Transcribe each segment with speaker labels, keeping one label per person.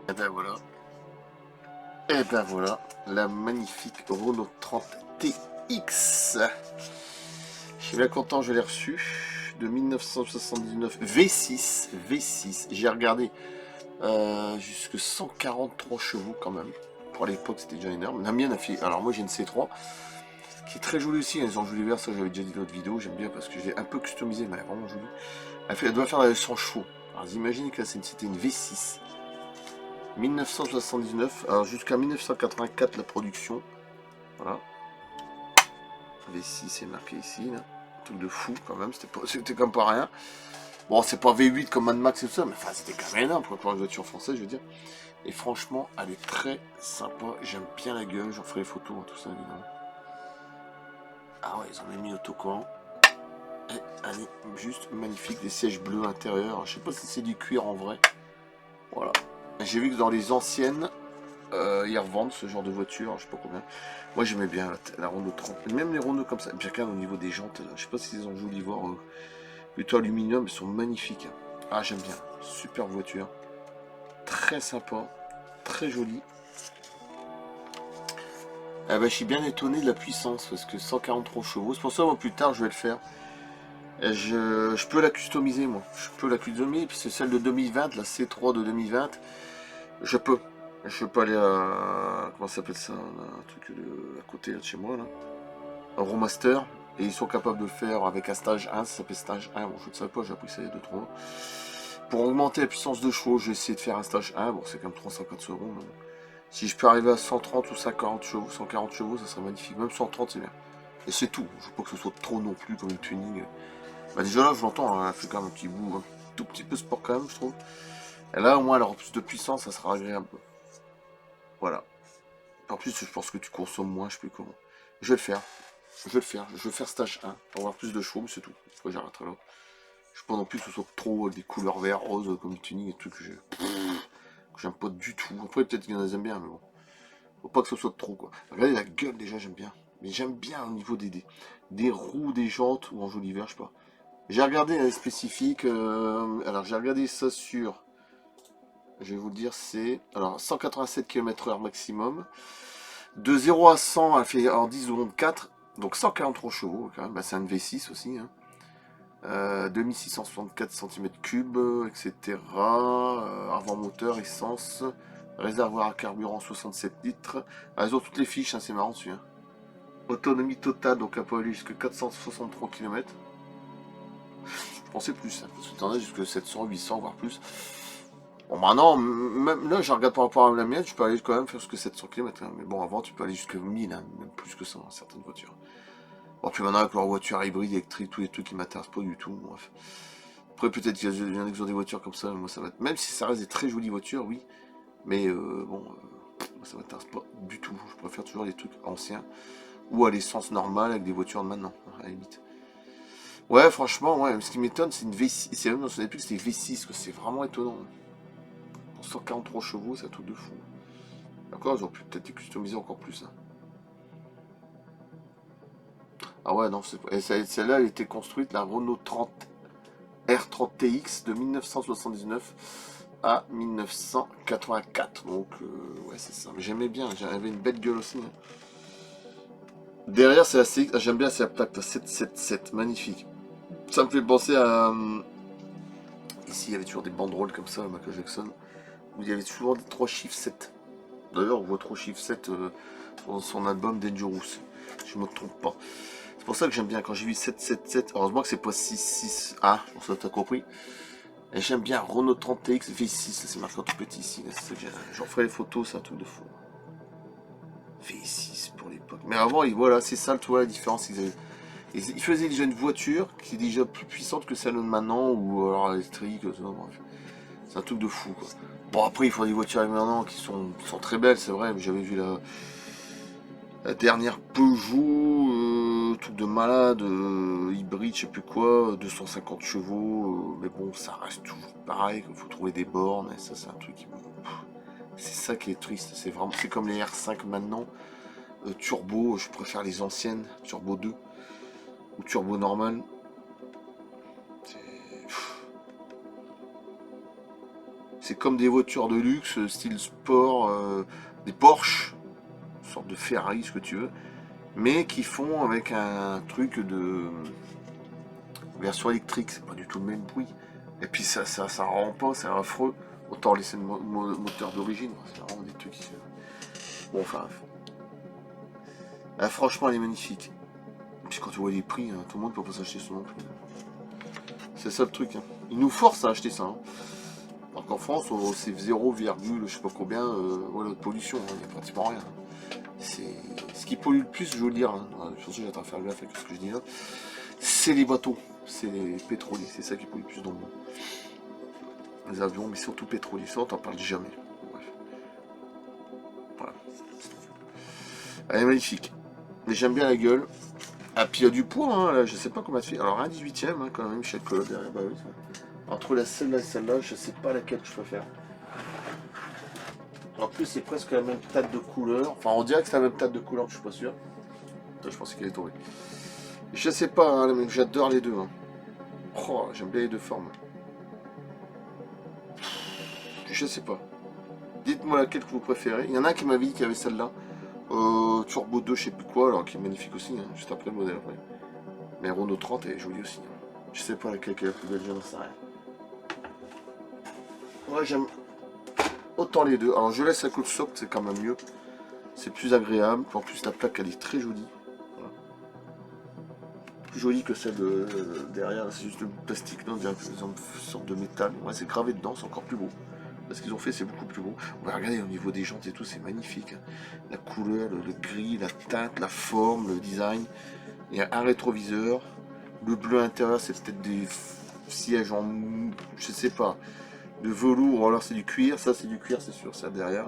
Speaker 1: Et ben voilà. Et ben voilà. La magnifique Renault 30 TX. Je suis bien content, je l'ai reçu. De 1979. V6. V6. J'ai regardé jusque 143 chevaux quand même. Pour l'époque, c'était déjà énorme. La mienne a fait. Alors moi, j'ai une C3 qui est très jolie aussi. Les enjeux d'hiver, ça j'avais déjà dit dans l'autre vidéo. J'aime bien parce que j'ai un peu customisé, mais elle est vraiment jolie. Elle doit faire 100 chevaux. Alors vous imaginez que là, c'était une V6. 1979, alors jusqu'à 1984 la production. Voilà. V6 c'est marqué ici. Là. Un truc de fou quand même, c'était comme pas rien. Bon, c'est pas V8 comme Mad Max et tout ça, mais enfin c'était quand même énorme pour une voiture française, je veux dire. Et franchement, elle est très sympa. J'aime bien la gueule, j'en ferai les photos, tout ça évidemment. Ah ouais, ils en ont mis autocollant. Et elle est juste magnifique, des sièges bleus intérieurs. Je sais pas si c'est du cuir en vrai. Voilà. J'ai vu que dans les anciennes, ils revendent ce genre de voiture, je sais pas combien. Moi j'aimais bien la Renault 30, même les Renault comme ça. Bien qu'au niveau des jantes, je sais pas s'ils ont joli voir plutôt aluminium, ils sont magnifiques. Ah j'aime bien, super voiture, très sympa, très jolie. Ah bah, je suis bien étonné de la puissance parce que 143 chevaux, c'est pour ça moi plus tard je vais le faire. Et je peux la customiser moi, je peux la customiser, puis c'est celle de 2020, la C3 de 2020, je peux. Je peux aller à. Comment ça s'appelle ça? Un truc à côté là, de chez moi là. Un Roadmaster. Et ils sont capables de le faire avec un stage 1, ça s'appelle stage 1. Bon, je ne savais pas, j'ai appris ça il y a 2-3 mois. Pour augmenter la puissance de chevaux, je vais essayer de faire un stage 1. Bon, c'est quand même 350 euros. Mais bon. Si je peux arriver à 130 ou 140 chevaux, ça serait magnifique. Même 130, c'est bien. Et c'est tout. Je veux pas que ce soit trop non plus comme une tuning. Bah, déjà là, je l'entends, hein, elle fait quand même un petit bout, un tout petit peu sport quand même, je trouve. Et là, au moins, elle aura plus de puissance, ça sera agréable. Voilà. En plus, je pense que tu consommes moins, je sais plus comment. Je vais le faire. Je vais faire stage 1 pour avoir plus de chevaux, mais c'est tout. Après, j'arrêterai là. Je ne veux pas non plus que ce soit trop des couleurs vert, rose, comme tuning et tout que j'aime pas du tout. Après, peut-être qu'il y en a qui aiment bien, mais bon. Faut pas que ce soit trop, quoi. Regardez la gueule, déjà, j'aime bien. Mais j'aime bien au niveau des roues, des jantes, ou en joli vert, je sais pas. J'ai regardé les spécifiques. Alors, j'ai regardé ça sur. Je vais vous le dire, c'est. Alors, 187 km/h maximum. De 0 à 100, elle fait en 10 secondes 4, donc 143 chevaux quand même, bah, c'est un V6 aussi, hein. 2664 cm3, etc. Avant moteur, essence, réservoir à carburant 67 litres. Ah, elles ont toutes les fiches, hein, c'est marrant celui-là. Autonomie totale, donc elle peut aller jusqu'à 463 km. Je pensais plus, hein, parce que t'en as jusqu'à 700, 800, voire plus. Bon, maintenant, même là, je regarde par rapport à la mienne, je peux aller quand même faire jusqu'à 700 km. Hein. Mais bon, avant, tu peux aller jusqu'à 1000, hein, même plus que ça, dans certaines voitures. Bon, puis maintenant, avec leur voiture hybride, électrique, tous les trucs qui m'intéressent pas du tout. Bref. Après, peut-être qu'il y en a qui ont des voitures comme ça, moi, ça va être. Même si ça reste des très jolies voitures, oui. Mais bon, moi, ça m'intéresse pas du tout. Je préfère toujours les trucs anciens. Ou à l'essence normale avec des voitures de maintenant, à la limite. Ouais, franchement, ouais. Ce qui m'étonne, c'est une V6. C'est même dans son époque, c'était V6, c'est vraiment étonnant. Pour 143 chevaux, c'est un truc de fou. D'accord, ils ont pu peut-être customiser encore plus. Hein. Ah ouais, non, celle-là, elle était construite, la Renault 30 R30TX de 1979 à 1984. Donc, ouais, c'est ça. Mais j'aimais bien, j'avais une belle gueule aussi. Hein. Derrière, c'est la CX. Ah, j'aime bien, c'est la plaque 777, magnifique. Ça me fait penser à. Ici, il y avait toujours des banderoles comme ça, Michael Jackson, où il y avait toujours des 3 chiffres 7. D'ailleurs, on voit 3 chiffres 7 dans son album Dangerous. Je me trompe pas. C'est pour ça que j'aime bien quand j'ai vu 777. Heureusement que c'est pas 66. Ah, je pense que t'as compris. Et j'aime bien Renault 30X V6. C'est marqué en tout petit ici. J'en ferai les photos, c'est un truc de fou. V6 pour l'époque. Mais avant, voilà, c'est ça, tu vois la différence. Ils faisaient déjà une voiture qui est déjà plus puissante que celle de maintenant, ou alors électrique, bref. C'est un truc de fou, quoi. Bon, après, il faut des voitures maintenant qui sont très belles, c'est vrai, mais j'avais vu la dernière Peugeot, truc de malade, hybride, je sais plus quoi, 250 chevaux, mais bon, ça reste toujours pareil, il faut trouver des bornes, et ça, c'est un truc qui c'est ça qui est triste, c'est comme les R5 maintenant, turbo, je préfère les anciennes, turbo 2, ou turbo normal. C'est comme des voitures de luxe, style sport, des Porsche, une sorte de Ferrari, ce que tu veux, mais qui font avec un truc de version électrique, c'est pas du tout le même bruit. Et puis ça rend pas, c'est affreux. Autant laisser le moteur d'origine, c'est vraiment des trucs. Bon, enfin. Franchement, elle est magnifique. Et puis quand tu vois les prix, hein, tout le monde peut pas s'acheter ce non plus. C'est ça le truc. Hein. Ils nous forcent à acheter ça. Hein. Alors qu'en France, c'est 0, je sais pas combien, voilà, de pollution. Il n'y a pratiquement rien. C'est ce qui pollue le plus, je veux le dire. Hein. Sur ce, j'attends à faire gaffe avec ce que je dis là. C'est les bateaux, c'est les pétroliers, c'est ça qui pollue le plus dans le monde. Les avions, mais surtout pétroliers, ça on t'en parle jamais. Bref. Voilà. Elle est magnifique. Mais j'aime bien la gueule. Ah, puis il y a du poids, hein, là, je sais pas comment elle fait. Alors un 18ème, hein, quand même, Michel Collot derrière. Bah oui, entre celle-là et celle-là, je sais pas laquelle je préfère. En plus, c'est presque la même teinte de couleur. Enfin, on dirait que c'est la même teinte de couleur, je suis pas sûr. Attends, je pensais qu'elle est tombée. Je sais pas, hein, mais j'adore les deux. Hein. Oh, j'aime bien les deux formes. Je sais pas. Dites-moi laquelle que vous préférez. Il y en a un qui m'avait dit qu'il y avait celle-là. Turbo 2, je sais plus quoi, alors qui est magnifique aussi, hein, juste après le modèle après. Mais Renault 30 est jolie aussi. Hein. Je sais pas laquelle est la plus belle, je n'en sais rien. Moi j'aime autant les deux. Alors je laisse la côte socle, c'est quand même mieux. C'est plus agréable. En plus la plaque elle est très jolie. Voilà. Plus jolie que celle derrière, c'est juste du plastique, non, on dirait une sorte de métal. Ouais, c'est gravé dedans, c'est encore plus beau. Ce qu'ils ont fait, c'est beaucoup plus beau. On va regarder au niveau des jantes et tout, c'est magnifique. Hein. La couleur, le gris, la teinte, la forme, le design. Il y a un rétroviseur. Le bleu intérieur, c'est peut-être des sièges en, je sais pas, de velours, ou alors c'est du cuir. Ça, c'est du cuir, c'est sûr, ça derrière.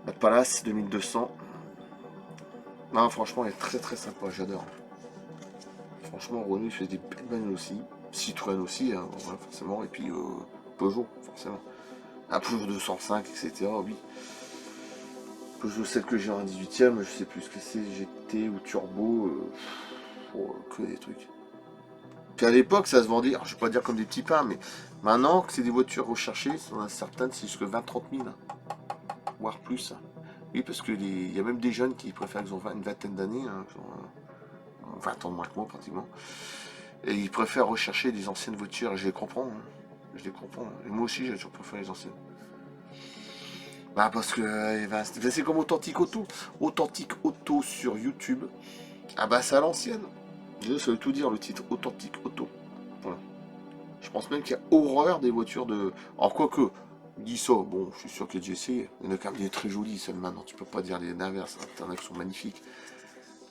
Speaker 1: La Palace 2200. Non, franchement, elle est très très sympa, j'adore. Franchement, Renault, il fait des belles bagnoles aussi. Citroën aussi, hein, voilà, forcément. Et puis Peugeot, forcément. Un Peugeot 205, etc. Oui. Peugeot, celle que j'ai en 18ème, je sais plus ce que c'est, GT ou Turbo. Que des trucs. Puis à l'époque, ça se vendait, alors, je vais pas dire comme des petits pains, mais maintenant que c'est des voitures recherchées, certaines, c'est jusque 20-30 000, hein, voire plus. Oui, parce qu'il y a même des jeunes qui préfèrent, qu'ils ont une vingtaine d'années, hein, 20 ans de moins que moi pratiquement, et ils préfèrent rechercher des anciennes voitures, et je les comprends. Hein, je les comprends. Et moi aussi, j'ai toujours préféré les anciennes. Bah parce que c'est comme Authentique Auto. Authentique Auto sur YouTube. Ah bah c'est à l'ancienne. Ça veut tout dire le titre, Authentique Auto. Voilà. Je pense même qu'il y a horreur des voitures de. Alors quoique, dis ça, bon, je suis sûr que j'ai essayé. Il y en a quand même des très jolies, celles maintenant, tu peux pas dire les inverses, hein. T'en as qui sont magnifiques.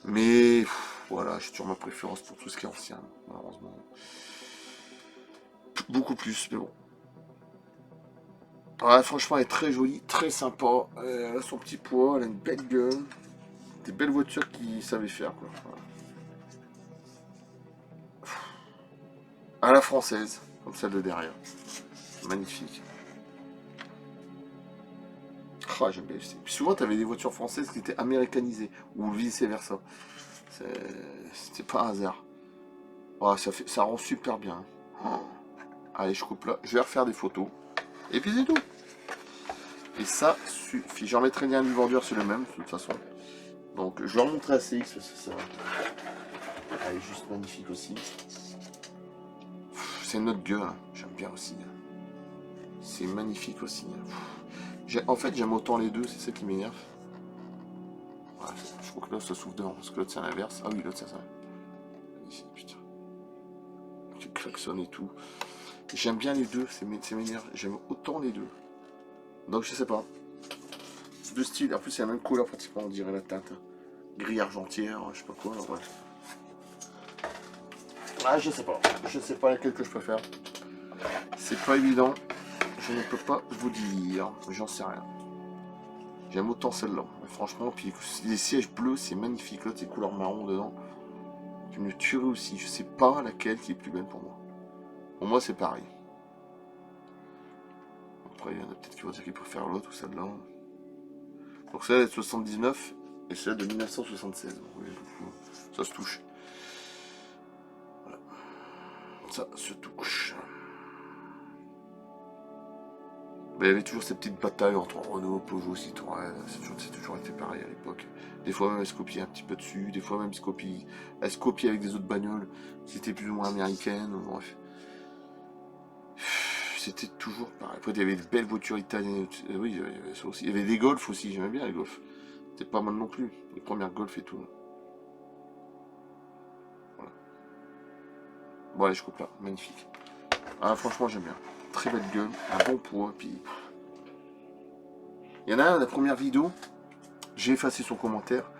Speaker 1: Mais voilà, j'ai toujours ma préférence pour tout ce qui est ancien, malheureusement. Beaucoup plus, mais bon. Ouais, franchement, elle est très jolie, très sympa. Elle a son petit poids, elle a une belle gueule. Des belles voitures qui savaient faire, quoi. Voilà. À la française, comme celle de derrière. Magnifique. Ah, j'aime bien. Puis souvent, tu avais des voitures françaises qui étaient américanisées, ou vice versa. C'était pas un hasard. Ouais, ça rend super bien. Oh. Allez, je coupe là. Je vais refaire des photos. Et puis c'est tout. Et ça suffit. J'en mettrai bien un vendeur sur le même, de toute façon. Donc, je vais leur montrer à CX, parce que ça. Elle est juste magnifique aussi. C'est notre gueule. Hein. J'aime bien aussi. C'est magnifique aussi. En fait, j'aime autant les deux, c'est ça qui m'énerve. Ouais, je crois que là, ça s'ouvre devant, parce que l'autre, c'est l'inverse. Ah oui, l'autre, c'est ça. Ici, putain. Tu klaxonnes et tout. J'aime bien les deux, c'est m'énerve. J'aime autant les deux. Donc, je sais pas. C'est deux styles. En plus, c'est la même couleur, pratiquement, on dirait la teinte. Gris argentière, je sais pas quoi. Ouais. Ah, je sais pas. Je sais pas laquelle que je préfère. C'est pas évident. Je ne peux pas vous dire. J'en sais rien. J'aime autant celle-là. Franchement, puis les sièges bleus, c'est magnifique. Là, c'est couleur marron dedans. Tu me tuerais aussi. Je sais pas laquelle qui est plus belle pour moi. Pour moi, c'est pareil. Après, il y en a peut-être qui vont dire qu'ils préfèrent l'autre ou celle-là. Donc celle-là est de 79 et celle de 1976. Oui, ça se touche. Voilà. Ça se touche. Mais il y avait toujours cette petite bataille entre Renault, Peugeot, Citroën. C'est toujours été pareil à l'époque. Des fois même, elles se copiaient un petit peu dessus. Des fois même, elles se copiaient avec des autres bagnoles. C'était plus ou moins américaine. Bref. C'était toujours pareil. Après, il y avait des belles voitures italiennes. Oui, il y avait ça aussi. Il y avait des Golf aussi. J'aimais bien les Golf. C'était pas mal non plus. Les premières Golf et tout. Voilà. Bon, allez, je coupe là. Magnifique. Ah, franchement, j'aime bien. Très belle gueule. Un bon poids. Puis... il y en a un, la première vidéo. J'ai effacé son commentaire.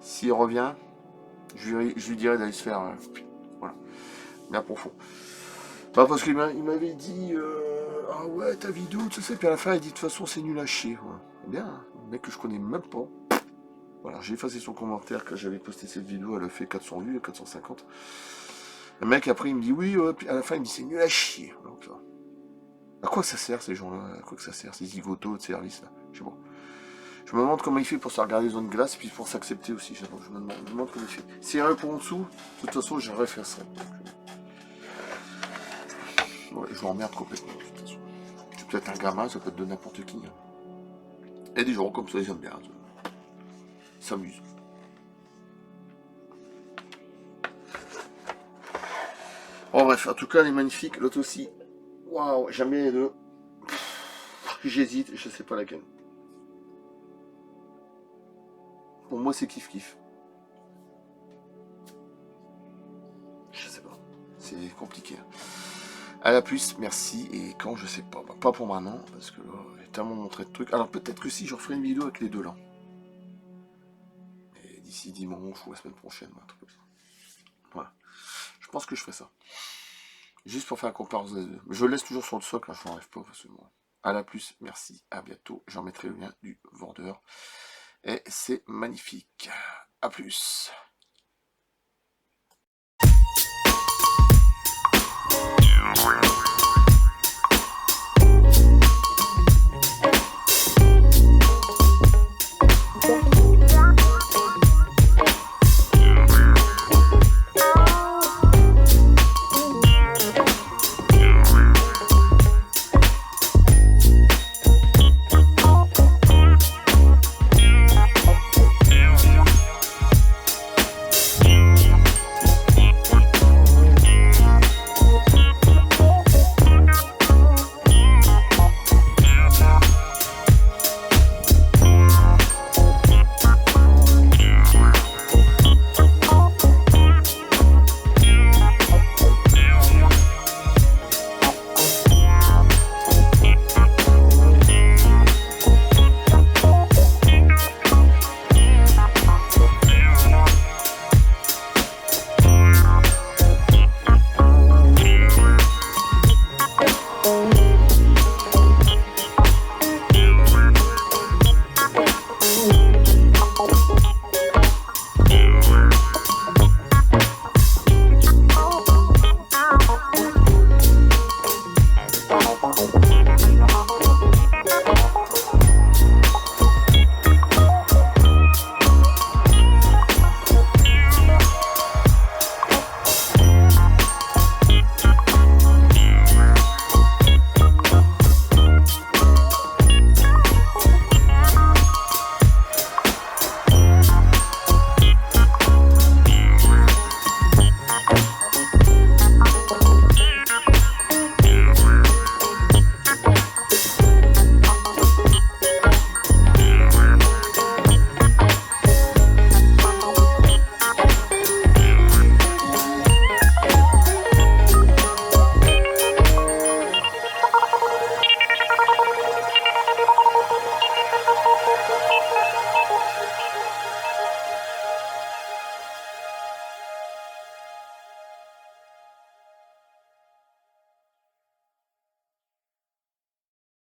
Speaker 1: S'il revient, je lui dirai d'aller se faire... voilà. Bien profond. Bah parce qu'il m'avait dit ah ouais ta vidéo, tu sais, puis à la fin il dit de toute façon c'est nul à chier. Voilà. Bien, hein, un mec que je connais même pas. Voilà, j'ai effacé son commentaire quand j'avais posté cette vidéo, elle a fait 400 vues, 450. Le mec après il me dit oui, puis à la fin il me dit c'est nul à chier. Donc, à quoi ça sert ces gens-là? À quoi que ça sert ces zigotos de service là? Je sais pas. Je me demande comment il fait pour se regarder les zones glace, puis pour s'accepter aussi. Je me demande comment il fait. S'il y a un pour en dessous, de toute façon j'aurais fait ça. Ouais, je m'emmerde complètement, de toute façon. C'est peut-être un gamin, ça peut être de n'importe qui. Hein. Et des gens comme ça, ils aiment bien. Ils s'amusent. Bon, bref, en tout cas, elle est magnifique. L'autre aussi. Waouh, j'aime bien les deux. J'hésite, je sais pas laquelle. Pour moi, c'est kiff-kiff. Je sais pas. C'est compliqué. Hein. À la plus, merci. Et quand, je sais pas. Bah, pas pour maintenant, parce que j'ai tellement montré de trucs. Alors peut-être que si, je referai une vidéo avec les deux là. Et d'ici dimanche ou la semaine prochaine, un truc comme ça. Voilà. Je pense que je ferai ça. Juste pour faire la comparaison des deux. Je le laisse toujours sur le socle, hein, je n'enlève pas facilement. À la plus, merci, à bientôt. J'en mettrai le lien du vendeur. Et c'est magnifique. À plus.